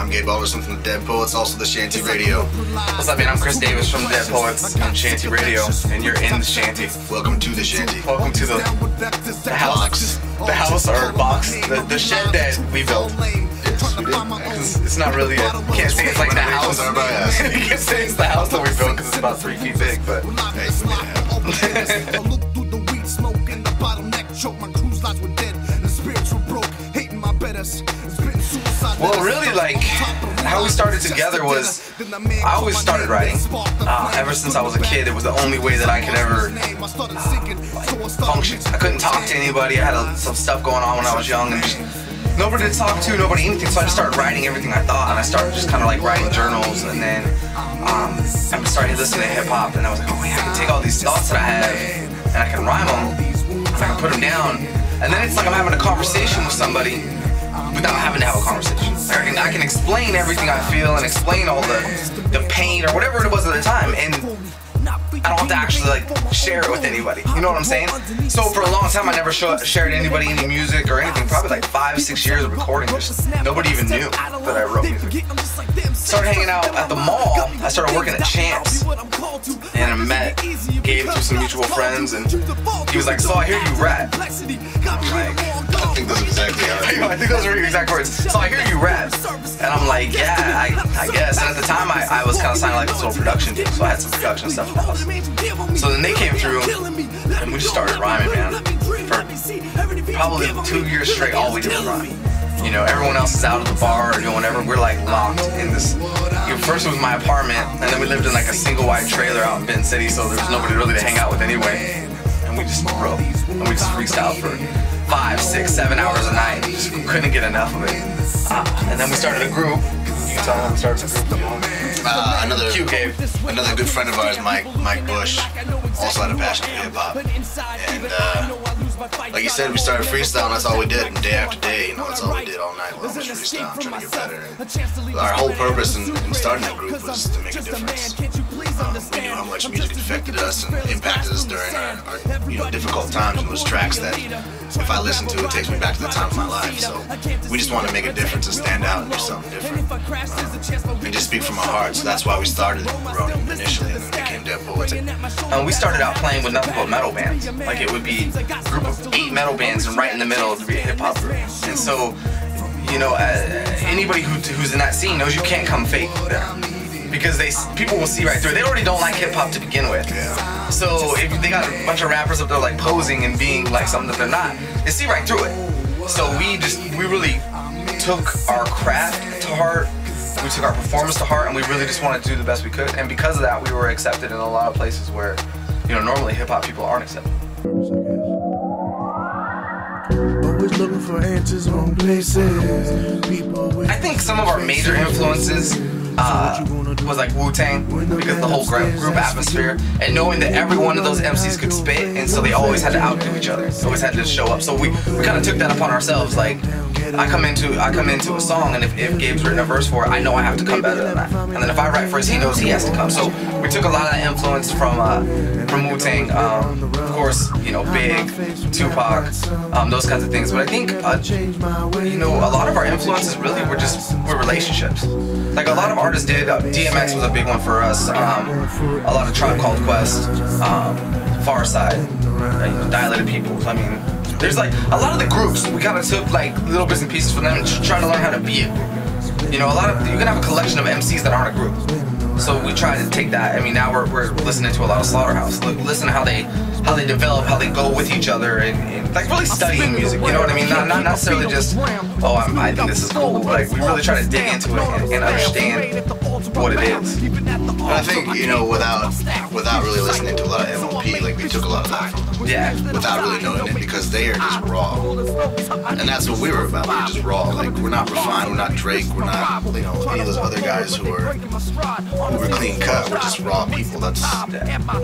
I'm Gabe Alderson from the Dead Poets, also the Shanty Radio. What's up, man? I'm Chris Davis from the Dead Poets and Shanty Radio, and you're in the Shanty. Welcome to the Shanty. Welcome to the house. The house or box, the shed that we built. Yes, we did. It's not really a, can't say it's like the house. You can't say it's the house that we built because it's about 3 feet big, but hey, we made it happen. Well, really, like, how we started together was, I always started writing. Ever since I was a kid, it was the only way that I could ever function. I couldn't talk to anybody. I had some stuff going on when I was young, and just nobody to talk to, nobody anything. So I just started writing everything I thought, and I started just kind of like writing journals, and then I started listening to hip hop, and I was like, oh, yeah, I can take all these thoughts that I have, and I can rhyme them, and I can put them down, and then it's like I'm having a conversation with somebody without having to have a conversation. I can explain everything I feel and explain all the pain or whatever it was at the time, and I don't have to actually like share it with anybody. You know what I'm saying? So for a long time I never shared anybody any music or anything. Probably like 5-6 years of recording. Just nobody even knew that I wrote music. Started hanging out at the mall. I started working at Champs, and I met Gabe through some mutual friends, and he was like, "So I hear you rap." I'm like, I think those are exactly how I think those are your exact words. So I hear you rap, and I'm like, yeah, I guess. And at the time, I was kind of signing like this little production deal, so I had some production stuff in the house. So then they came through, and we just started rhyming, man. For probably 2 years straight, all we did was rhyme. You know, everyone else is out at the bar or doing whatever. We're like locked in this. First it was my apartment, and then we lived in like a single wide trailer out in Benton City, so there was nobody really to hang out with anyway. And we just wrote, and we just freestyled for 5, 6, 7 hours a night. Just couldn't get enough of it. And then we started a group. You can tell them we started a group. Another good friend of ours, Mike Bush, also had a passion for hip hop. And like you said, we started freestyling. That's all we did, day after day. You know, that's all we did all night long, was freestyle, trying to get better. And our whole purpose in starting that group was to make a difference. We knew how much music affected us and impacted us during our difficult times, and those tracks that, if I listen to, it takes me back to the time of my life. So we just wanted to make a difference and stand out and do something different, and just speak from our hearts. So that's why we started wrote them initially, and then became Dead Poets. We started out playing with nothing but metal bands. Like it would be a group of 8 metal bands, and right in the middle would be a hip hop group. And so, you know, anybody who's in that scene knows you can't come fake there, because people will see right through it. They already don't like hip hop to begin with. Yeah. So if they got a bunch of rappers up there like posing and being like something that they're not, they see right through it. So we really took our craft to heart. We took our performance to heart, and we really just wanted to do the best we could. And because of that, we were accepted in a lot of places where, you know, normally hip hop people aren't accepted. Always looking for answers on places. I think some of our major influences was like Wu-Tang, because of the whole group atmosphere, and knowing that every one of those MCs could spit, and so they always had to outdo each other. They always had to show up. So we kind of took that upon ourselves. Like, I come into a song, and if Gabe's written a verse for it, I know I have to come better than that. And then if I write for his, he knows he has to come. So we took a lot of that influence from Wu-Tang, of course, you know, Big, Tupac, those kinds of things. But I think, you know, a lot of our influences really were relationships. Like a lot of artists did. DMX was a big one for us. A lot of Tribe Called Quest, Far Side, Dilated Peoples. I mean, there's like a lot of the groups, we kind of took like little bits and pieces from them and trying to learn how to be a group. You know, you can have a collection of MCs that aren't a group. So we try to take that. I mean, now we're listening to a lot of Slaughterhouse. Listen to how they develop, how they go with each other, and like really studying music. You know what I mean? Not necessarily just, oh, I think this is cool. Like we really try to dig into it and understand what it is. And I think, you know, without really listening to a lot of MOP, like we took a lot of that from them. Yeah. Without really knowing it, because they are just raw. And that's what we were about. We were just raw. Like we're not refined, we're not Drake, we're not, you know, any of those other guys who were clean cut. We're just raw people. We're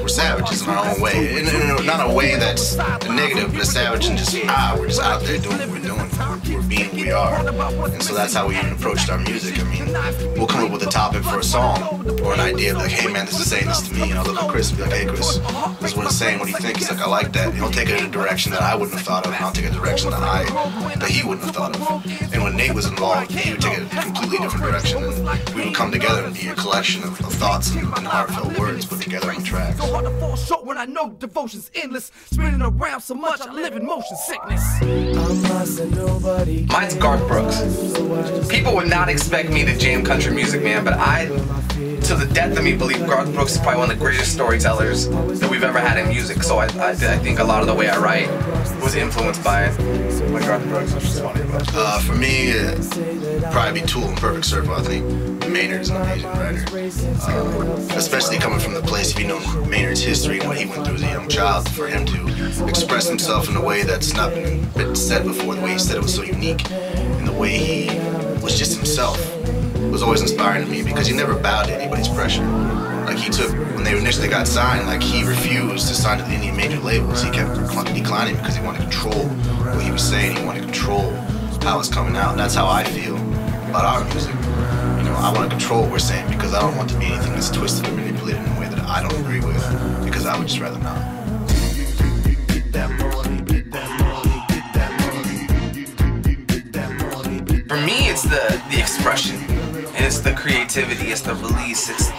savages in our own way. And not a way that's a negative, but a savage and just we're just out there doing what we're doing. We're being who we are. And so that's how we even approached our music. I mean, we'll come up with a topic for a song or an idea, like, hey man, this is saying this to me, and I'll look at Chris and be like, hey Chris, this is what it's saying, what do you think? He's like, I like that. He'll take it in a direction that I wouldn't have thought of, and I'll take it in a direction that he wouldn't have thought of. And when Nate was involved, he would take it in a completely different direction, and we would come together and be a collection of thoughts and heartfelt words put together on tracks. When I know devotion's endless, spinning around so much I live in motion sickness. Mine's Garth Brooks. People would not expect me to jam country music, man, but I, to the depth of me, believe Garth Brooks is probably one of the greatest storytellers that we've ever had in music. So I think a lot of the way I write was influenced by Garth Brooks, which is funny. But for me, probably be Tool and Perfect Circle. I think Maynard's an amazing writer, especially coming from the place, if you know Maynard's history and what he went through as a young child. For him to express himself in a way that's not been said before, the way he said it was so unique, and the way he was just himself, was always inspiring to me, because he never bowed to anybody's pressure. Like, he took, when they initially got signed, like, he refused to sign to any major labels. He kept declining because he wanted to control what he was saying. He wanted to control how it's coming out. And that's how I feel about our music. You know, I want to control what we're saying, because I don't want to be anything that's twisted or manipulated in a way that I don't agree with, because I would just rather not. for me, it's the expression, and it's the creativity, it's the release, it's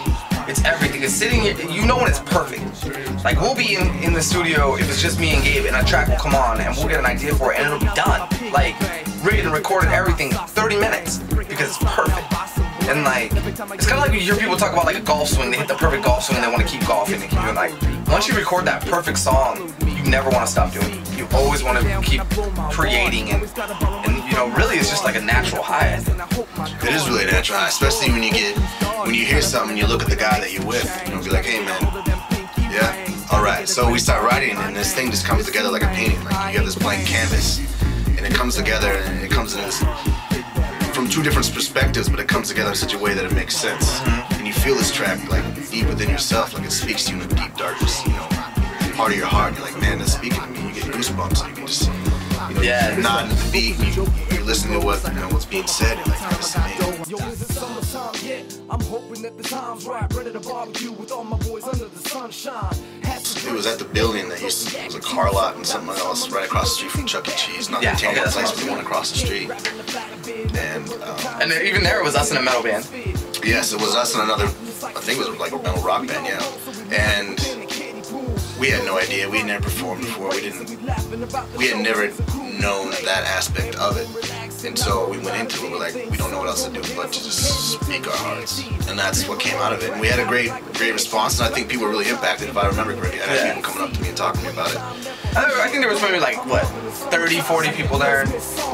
everything. It's sitting here, you know when it's perfect. Like, we'll be in the studio, if it's just me and Gabe, and a track will come on, and we'll get an idea for it, and it'll be done. Like, written and recorded, everything, 30 minutes, because it's perfect. And like, it's kind of like you hear people talk about like a golf swing, they hit the perfect golf swing and they want to keep golfing and keep doing, like, once you record that perfect song, you never want to stop doing it. You always want to keep creating, and you know, really it's just like a natural high. It is really a natural high, especially when you hear something and you look at the guy that you're with, you know, be like, hey man, yeah, alright. So we start writing and this thing just comes together like a painting. Like, you have this blank canvas and it comes together, and it comes in this, from two different perspectives, but it comes together in such a way that it makes sense. And you feel this track like deep within yourself, like it speaks to you in a deep, darkness, you know, part of your heart. You're like, man, that's speaking to me. You get goosebumps, and you can just, you know, yeah, you're nodding at the beat, you're listening to what, you know, what's being said. You're like, this is amazing. I'm hoping that the time's right, ready to barbecue with all my boys under the sunshine. It was at the building that used to, it was a car lot and something else right across the street from Chuck E. Cheese, not the tango place, but the one across the street. And even there it was us in a metal band. Yes, it was us and another, I think it was like a metal rock band, yeah. And we had no idea. We had never performed before. We had never known that aspect of it. And so we went into it, we're like, we don't know what else to do but to just speak our hearts. And that's what came out of it. And we had a great response, and I think people were really impacted, if I remember correctly. I had people coming up to me and talking to me about it. I think there was maybe like, what, 30, 40 people there,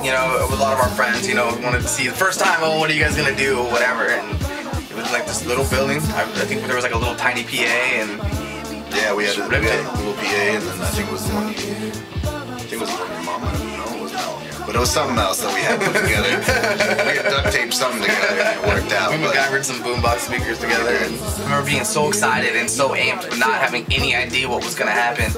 you know, with a lot of our friends, you know, wanted to see the first time, oh, what are you guys gonna do, or whatever. And it was like this little building. I think there was like a little tiny PA, and yeah, we had a little PA, and then I think it was the one your mom, I don't know, it wasn't that one, yeah. But it was something else that we had put together. We had duct taped something together, and it worked out. We MacGyvered some boombox speakers together. And I remember being so excited and so amped, but not having any idea what was gonna happen.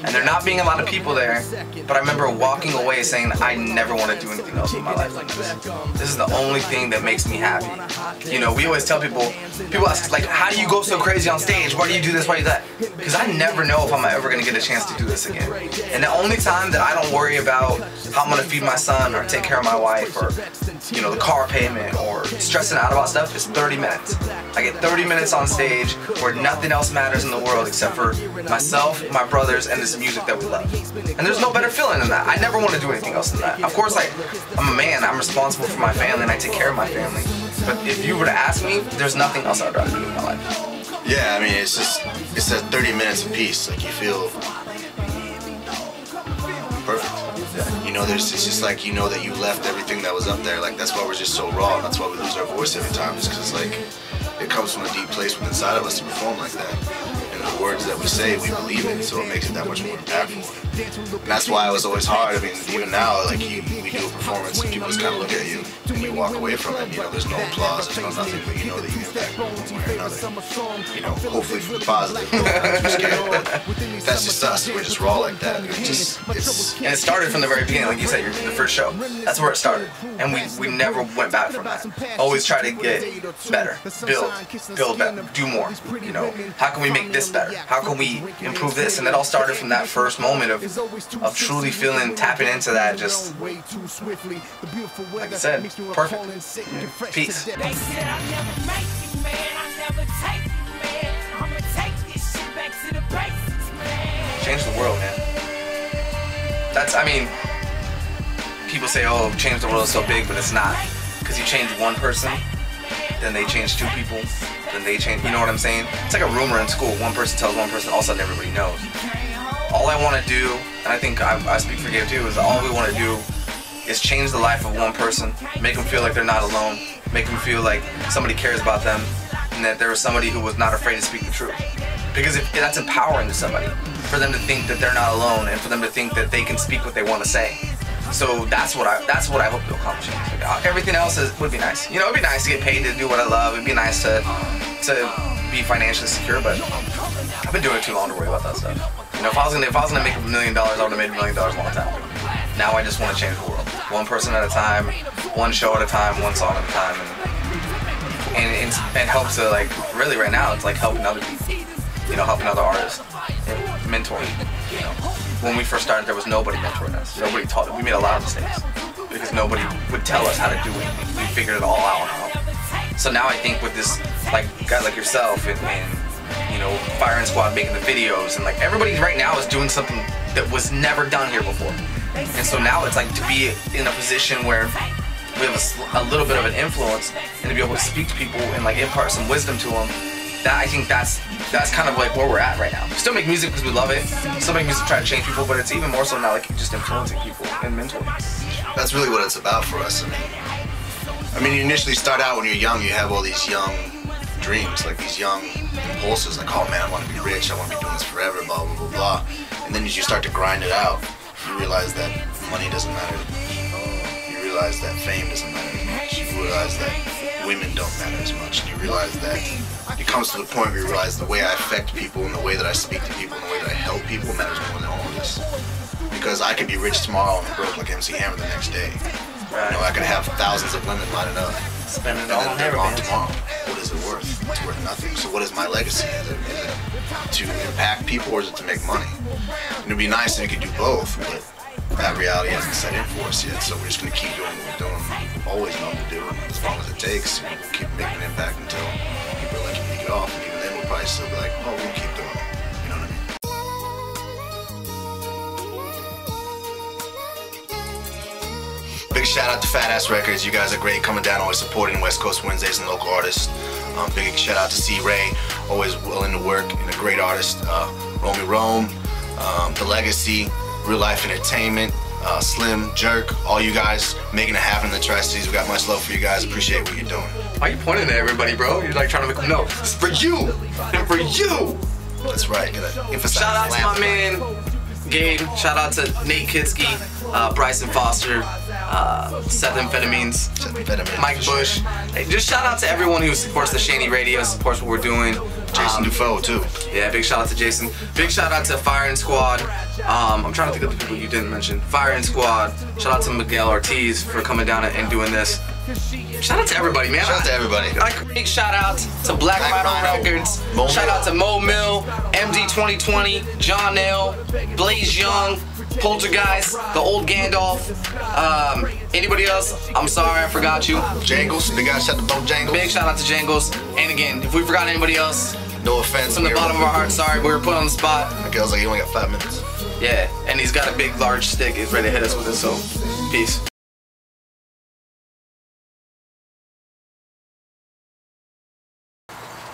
And there not being a lot of people there, but I remember walking away saying, I never want to do anything else in my life like this. This is the only thing that makes me happy. You know, we always tell people ask, like, how do you go so crazy on stage? Why do you do this? Why do you do that? Because I never know if I'm ever going to get a chance to do this again. And the only time that I don't worry about how I'm going to feed my son or take care of my wife or, you know, the car payment or stressing out about stuff is 30 minutes. I get 30 minutes on stage where nothing else matters in the world except for myself, my brothers, and this music that we love. And there's no better feeling than that. I never want to do anything else than that. Of course, I'm a man, I'm responsible for my family, and I take care of my family. But if you were to ask me, there's nothing else I'd rather do in my life. Yeah, I mean, it's that 30 minutes of peace. Like, you feel perfect. You know, it's just like, you know that you left everything that was up there. Like, that's why we're just so raw. That's why we lose our voice every time, just because, like, it comes from a deep place within inside of us to perform like that. And the words that we say, we believe it, so it makes it that much more impactful. And that's why it was always hard. I mean, even now, like we do a performance and people just kind of look at you and you walk away from it. You know, there's no applause, there's no nothing, but you know that you impact people one way or another. You know, hopefully for the positive. We're scared, but that's just us. We're just raw like that. And it started from the very beginning, like you said, the first show. That's where it started, and we never went back from that. Always try to get better, build better, do more. You know, how can we make this better? How can we improve this? And it all started from that first moment of truly feeling, tapping into that, just like I said, perfect. Peace. They said I'll never make you, man. I never take you, man. I'ma take this shit back to the basics, man. Change the world, man. That's, I mean, people say, oh, change the world is so big, but it's not. Because you change one person, then they change two people, then they change, you know what I'm saying? It's like a rumor in school. One person tells one person, all of a sudden everybody knows. All I want to do, and I think I speak for Gabe too, is all we want to do is change the life of one person, make them feel like they're not alone, make them feel like somebody cares about them, and that there was somebody who was not afraid to speak the truth. Because if that's empowering to somebody, for them to think that they're not alone, and for them to think that they can speak what they want to say. So that's what I hope to accomplish. Like, everything else would be nice. You know, it'd be nice to get paid to do what I love. It'd be nice to be financially secure, but I've been doing it too long to worry about that stuff. You know, if I was gonna make $1 million, I would have made $1 million a long time ago. Now I just want to change the world, one person at a time, one show at a time, one song at a time, and help to, like, really right now it's like helping other people. You know, helping other artists, mentoring. You know, when we first started, there was nobody mentoring us. Nobody taught us. We made a lot of mistakes because nobody would tell us how to do anything. We figured it all out on our own. So now I think with this, like, guys like yourself and you know, Fire and Squad making the videos, and like everybody right now is doing something that was never done here before. And so now it's like to be in a position where we have a little bit of an influence, and to be able to speak to people and like impart some wisdom to them. That, I think that's kind of like where we're at right now. We still make music because we love it. Still make music to try to change people, but it's even more so now like just influencing people and mentoring. That's really what it's about for us. I mean, you initially start out when you're young, you have all these young dreams, like these young impulses, like, oh man, I want to be rich, I want to be doing this forever, blah, blah, blah, blah. And then as you start to grind it out, you realize that money doesn't matter as much. You realize that fame doesn't matter as much. You realize that women don't matter as much. And you realize that it comes to the point where you realize the way I affect people and the way that I speak to people and the way that I help people matters more than all of this. Because I could be rich tomorrow and broke like MC Hammer the next day. You know, I could have thousands of women lining up. Spend it and all then on they're gone bands. tomorrow. What is it worth? It's worth nothing. So what is my legacy? Is it to impact people, or is it to make money? And it'd be nice if we could do both, but that reality hasn't set in for us yet. So we're just gonna keep doing what we're doing. We've always known to do it as long as it takes. You know, we'll keep making an impact until people are like, you get off, and even then we'll probably still be like, oh, we'll keep doing it. You know what I mean? Big shout out to Fat Ass Records. You guys are great, coming down, always supporting West Coast Wednesdays and local artists. Big shout out to C. Ray, always willing to work, and a great artist. Romy Rome, The Legacy, Real Life Entertainment, Slim, Jerk, all you guys making it happen in the Tri-Cities. We got much love for you guys. Appreciate what you're doing. Why are you pointing at everybody, bro? You're like trying to make them know. It's for you! And for you! That's right. Gotta emphasize. Shout out to my man, Gabe. Shout out to Nate Kitsky, Bryson Foster, Seth Amphetamines, Mike Bush. Hey, just shout out to everyone who supports the Shaney Radio, supports what we're doing. Jason Dufault too. Yeah, big shout out to Jason. Big shout out to Fire and Squad. I'm trying to think of the people you didn't mention. Fire and Squad. Shout out to Miguel Ortiz for coming down and doing this. Shout out to everybody, man. Shout out to everybody. Big shout out to Black Rhino Records. Shout out to Mo Mill, MD 2020, John Nail, Blaze Young, Poltergeist, the old Gandalf. Anybody else? I'm sorry, I forgot you. Jangles. Big shout out to Bo Jangles. Big shout out to Jangles. And again, if we forgot anybody else, no offense. from the bottom of our hearts, sorry, we were put on the spot. Miguel's like, you only got 5 minutes. Yeah, and he's got a big, large stick. He's ready to hit us with it, so peace.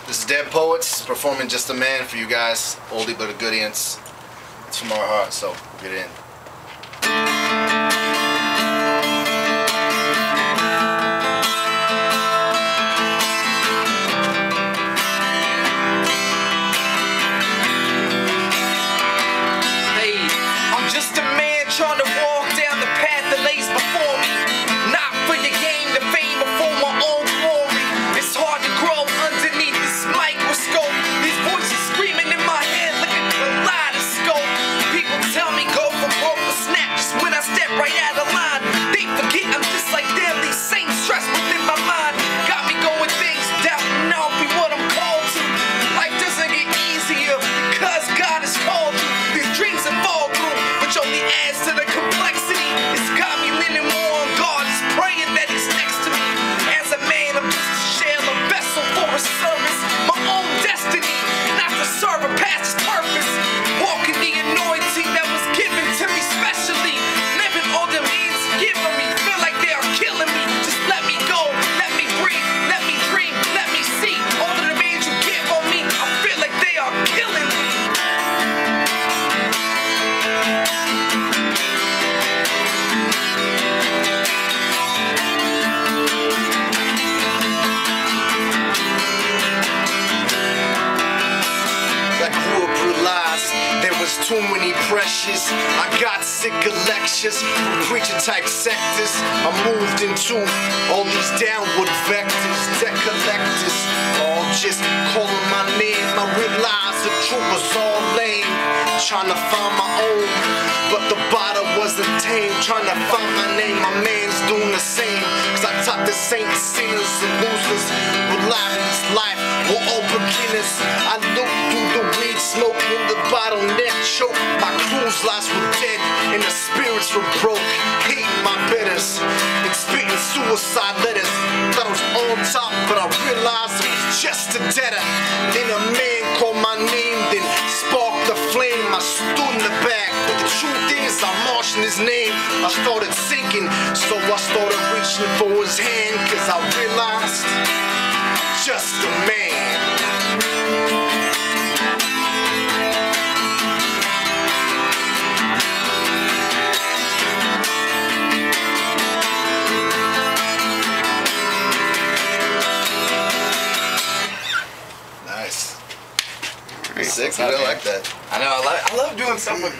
This is Dead Poets performing Just a Man for you guys. Oldie but a goodie, and it's from our heart, so we'll get in. was too many pressures. I got sick of lectures from preacher type sectors. I moved into all these downward vectors. Debt collectors, all just calling my name. I realized the truth was all lame. Trying to find my own, but the bottle wasn't tame. Trying to find my name, my man's doing the same. Cause I taught the saints, sinners, and losers with life in this life. We're all beginners. I looked through the weed smoke in the bottleneck choke. My crew's lives were dead and the spirits were broke. Hating my betters and spitting suicide letters. Thought I was on top, but I realized I was just a debtor. Then a man called my name, then sparked the flame. I stood in the back, but the truth is I marched in his name. I started sinking, so I started reaching for his hand. Cause I realized, just a man. Nice. Sick, I like that. I know, I love doing stuff with